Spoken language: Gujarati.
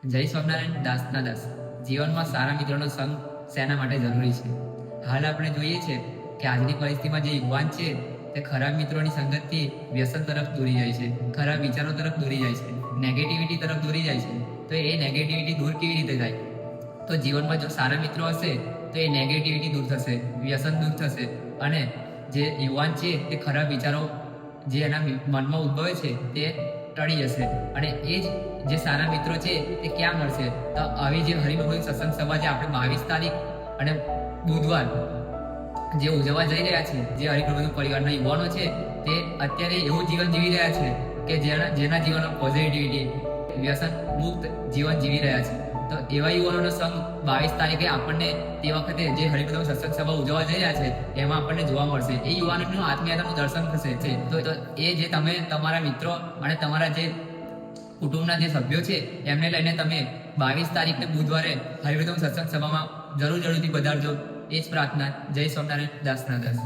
જય સ્વામિનારાયણ દાસના દાસ. જીવનમાં સારા મિત્રોનો સંગ શેના માટે જરૂરી છે? હાલ આપણે જોઈએ છે કે આજની પરિસ્થિતિમાં જે યુવાન છે તે ખરાબ મિત્રોની સંગતથી વ્યસન તરફ દોરી જાય છે, ખરાબ વિચારો તરફ દોરી જાય છે, નેગેટિવિટી તરફ દોરી જાય છે. તો એ નેગેટિવિટી દૂર કેવી રીતે થાય? તો જીવનમાં જો સારા મિત્રો હશે તો એ નેગેટિવિટી દૂર થશે, વ્યસન દૂર થશે, અને જે યુવાન છે તે ખરાબ વિચારો જે એના મનમાં ઉદ્ભવે છે તે ટળી જશે. અને એ જ જે સારા મિત્રો છે તે ક્યાં મળશે? તો આવી જે હરિભગવાન સત્સંગ સભા જે આપણે 22 તારીખ અને બુધવાર જે ઉજવવા જઈ રહ્યા છે, જે હરિભગવાન પરિવારના યુવાનો છે તે અત્યારે એવું જીવન જીવી રહ્યા છે કે જેના જીવનમાં પોઝિટિવિટી, વ્યસન મુક્ત જીવન જીવી રહ્યા છે. તો એવા યુવાનોનો સંગ 22 તારીખે આપણને તે વખતે જે હરિભગવાન સત્સંગ સભા ઉજવવા જઈ રહ્યા છે એમાં આપણને જોવા મળશે. એ યુવાનોનું આત્મીયતાનું દર્શન થશે. તો એ જે તમે તમારા મિત્રો અને તમારા જે કુટુંબના જે સભ્યો છે એમને લઈને તમે 22 તારીખને બુધવારે હરિભગવાન સત્સંગ સભામાં જરૂરથી પધારજો. એ જ પ્રાર્થના. જય સ્વામિનારાયણ દાસના દાસ.